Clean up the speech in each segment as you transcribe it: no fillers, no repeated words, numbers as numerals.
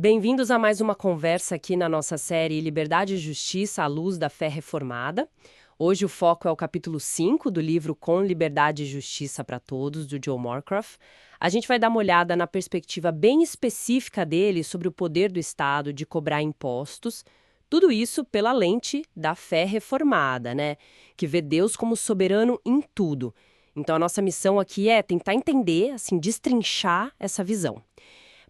Bem-vindos a mais uma conversa aqui na nossa série Liberdade e Justiça à Luz da Fé Reformada. Hoje o foco é o capítulo 5 do livro Com Liberdade e Justiça para Todos, do Joe Morecroft. A gente vai dar uma olhada na perspectiva bem específica dele sobre o poder do Estado de cobrar impostos, tudo isso pela lente da fé reformada, né? Que vê Deus como soberano em tudo. Então a nossa missão aqui é tentar entender, assim, destrinchar essa visão.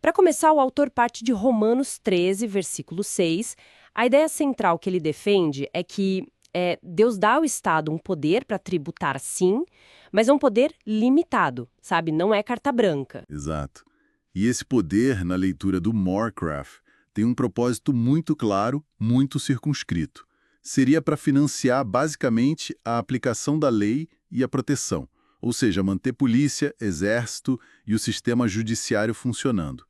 Para começar, o autor parte de Romanos 13, versículo 6. A ideia central que ele defende é que Deus dá ao Estado um poder para tributar, sim, mas é um poder limitado, sabe? Não é carta branca. Exato. E esse poder, na leitura do Morecroft, tem um propósito muito claro, muito circunscrito. Seria para financiar, basicamente, a aplicação da lei e a proteção, ou seja, manter polícia, exército e o sistema judiciário funcionando.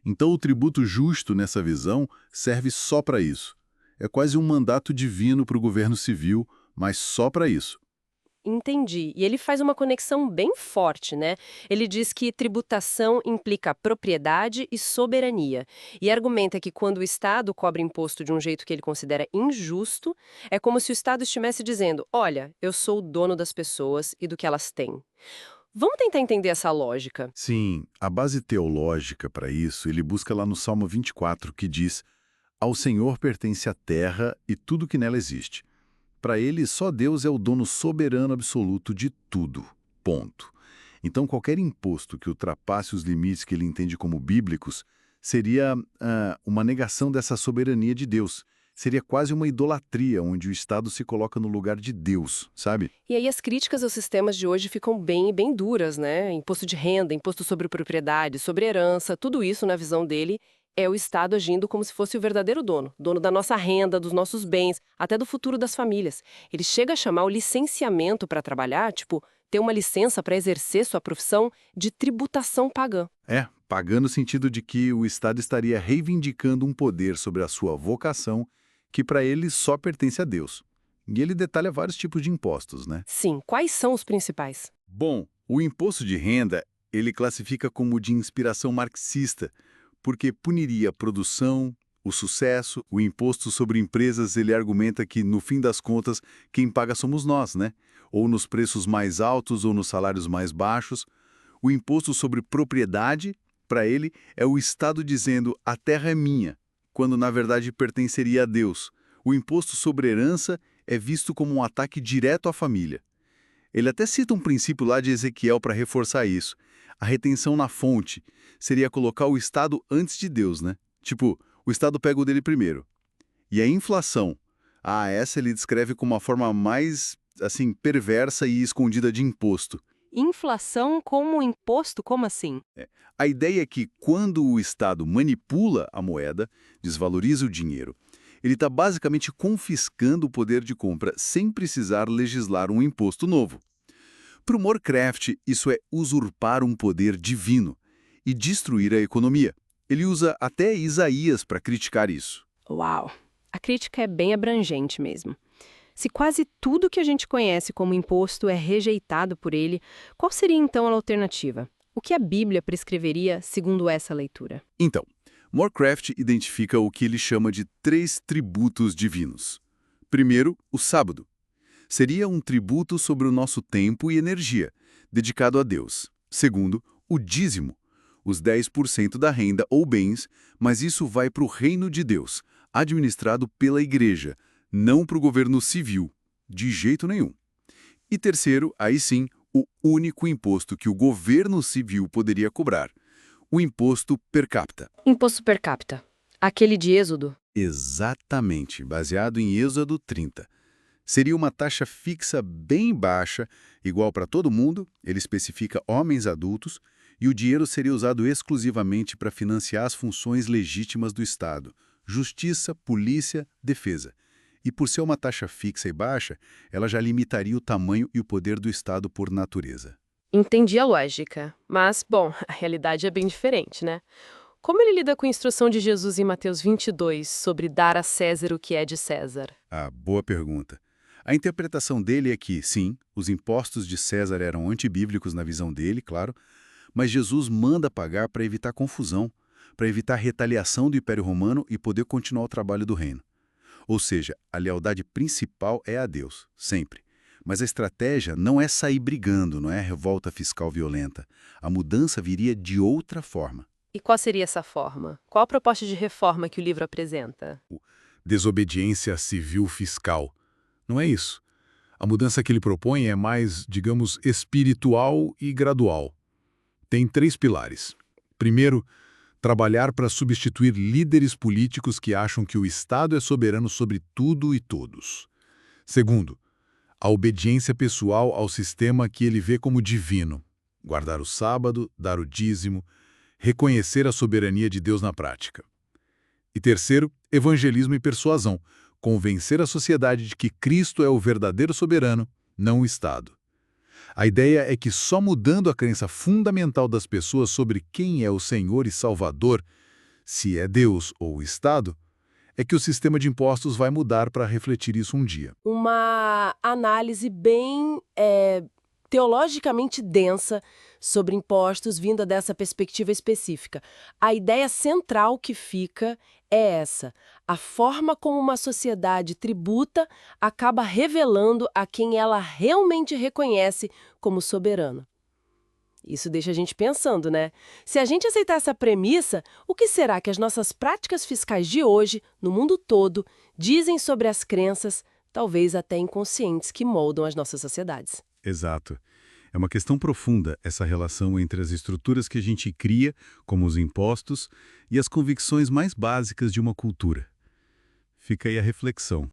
Então, o tributo justo, nessa visão, serve só para isso. É quase um mandato divino para o governo civil, mas só para isso. Entendi. E ele faz uma conexão bem forte, né? Ele diz que tributação implica propriedade e soberania. E argumenta que quando o Estado cobra imposto de um jeito que ele considera injusto, é como se o Estado estivesse dizendo: olha, eu sou o dono das pessoas e do que elas têm. Vamos tentar entender essa lógica. Sim, a base teológica para isso ele busca lá no Salmo 24, que diz: Ao Senhor pertence a terra e tudo que nela existe. Para ele, só Deus é o dono soberano absoluto de tudo. Ponto. Então, qualquer imposto que ultrapasse os limites que ele entende como bíblicos seria uma negação dessa soberania de Deus. Seria quase uma idolatria, onde o Estado se coloca no lugar de Deus, sabe? E aí as críticas aos sistemas de hoje ficam bem duras, né? Imposto de renda, imposto sobre propriedade, sobre herança, tudo isso, na visão dele, é o Estado agindo como se fosse o verdadeiro dono, dono da nossa renda, dos nossos bens, até do futuro das famílias. Ele chega a chamar o licenciamento para trabalhar, tipo, ter uma licença para exercer sua profissão, de tributação pagã. Pagando no sentido de que o Estado estaria reivindicando um poder sobre a sua vocação que para ele só pertence a Deus. E ele detalha vários tipos de impostos, né? Sim, quais são os principais? Bom, o imposto de renda ele classifica como de inspiração marxista, porque puniria a produção, o sucesso, o imposto sobre empresas, ele argumenta que, no fim das contas, quem paga somos nós, né? Ou nos preços mais altos ou nos salários mais baixos. O imposto sobre propriedade, para ele, é o Estado dizendo a terra é minha, quando na verdade pertenceria a Deus. O imposto sobre herança é visto como um ataque direto à família. Ele até cita um princípio lá de Ezequiel para reforçar isso. A retenção na fonte seria colocar o Estado antes de Deus, né? Tipo, o Estado pega o dele primeiro. E a inflação, essa ele descreve como uma forma mais, assim, perversa e escondida de imposto. Inflação como imposto? Como assim? A ideia é que quando o Estado manipula a moeda, desvaloriza o dinheiro, ele está basicamente confiscando o poder de compra sem precisar legislar um imposto novo. Para o Morecroft, isso é usurpar um poder divino e destruir a economia. Ele usa até Isaías para criticar isso. Uau! A crítica é bem abrangente mesmo. Se quase tudo que a gente conhece como imposto é rejeitado por ele, qual seria então a alternativa? O que a Bíblia prescreveria segundo essa leitura? Então, Morecroft identifica o que ele chama de 3 tributos divinos. Primeiro, o sábado. Seria um tributo sobre o nosso tempo e energia, dedicado a Deus. Segundo, o dízimo, os 10% da renda ou bens, mas isso vai para o reino de Deus, administrado pela igreja, não para o governo civil, de jeito nenhum. E terceiro, aí sim, o único imposto que o governo civil poderia cobrar, o imposto per capita. Imposto per capita. Aquele de Êxodo. Exatamente, baseado em Êxodo 30. Seria uma taxa fixa bem baixa, igual para todo mundo, ele especifica homens adultos, e o dinheiro seria usado exclusivamente para financiar as funções legítimas do Estado, justiça, polícia, defesa. E por ser uma taxa fixa e baixa, ela já limitaria o tamanho e o poder do Estado por natureza. Entendi a lógica, mas, bom, a realidade é bem diferente, né? Como ele lida com a instrução de Jesus em Mateus 22 sobre dar a César o que é de César? Boa pergunta. A interpretação dele é que, sim, os impostos de César eram antibíblicos na visão dele, claro, mas Jesus manda pagar para evitar confusão, para evitar retaliação do Império Romano e poder continuar o trabalho do reino. Ou seja, a lealdade principal é a Deus, sempre. Mas a estratégia não é sair brigando, não é revolta fiscal violenta. A mudança viria de outra forma. E qual seria essa forma? Qual a proposta de reforma que o livro apresenta? Desobediência civil fiscal. Não é isso. A mudança que ele propõe é mais, digamos, espiritual e gradual. Tem 3 pilares. Primeiro, trabalhar para substituir líderes políticos que acham que o Estado é soberano sobre tudo e todos. Segundo, a obediência pessoal ao sistema que ele vê como divino. Guardar o sábado, dar o dízimo, reconhecer a soberania de Deus na prática. E terceiro, evangelismo e persuasão. Convencer a sociedade de que Cristo é o verdadeiro soberano, não o Estado. A ideia é que só mudando a crença fundamental das pessoas sobre quem é o Senhor e Salvador, se é Deus ou o Estado, é que o sistema de impostos vai mudar para refletir isso um dia. Uma análise bem teologicamente densa sobre impostos vinda dessa perspectiva específica. A ideia central que fica é essa: a forma como uma sociedade tributa acaba revelando a quem ela realmente reconhece como soberano. Isso deixa a gente pensando, né? Se a gente aceitar essa premissa, o que será que as nossas práticas fiscais de hoje, no mundo todo, dizem sobre as crenças, talvez até inconscientes, que moldam as nossas sociedades? Exato. É uma questão profunda essa relação entre as estruturas que a gente cria, como os impostos, e as convicções mais básicas de uma cultura. Fica aí a reflexão.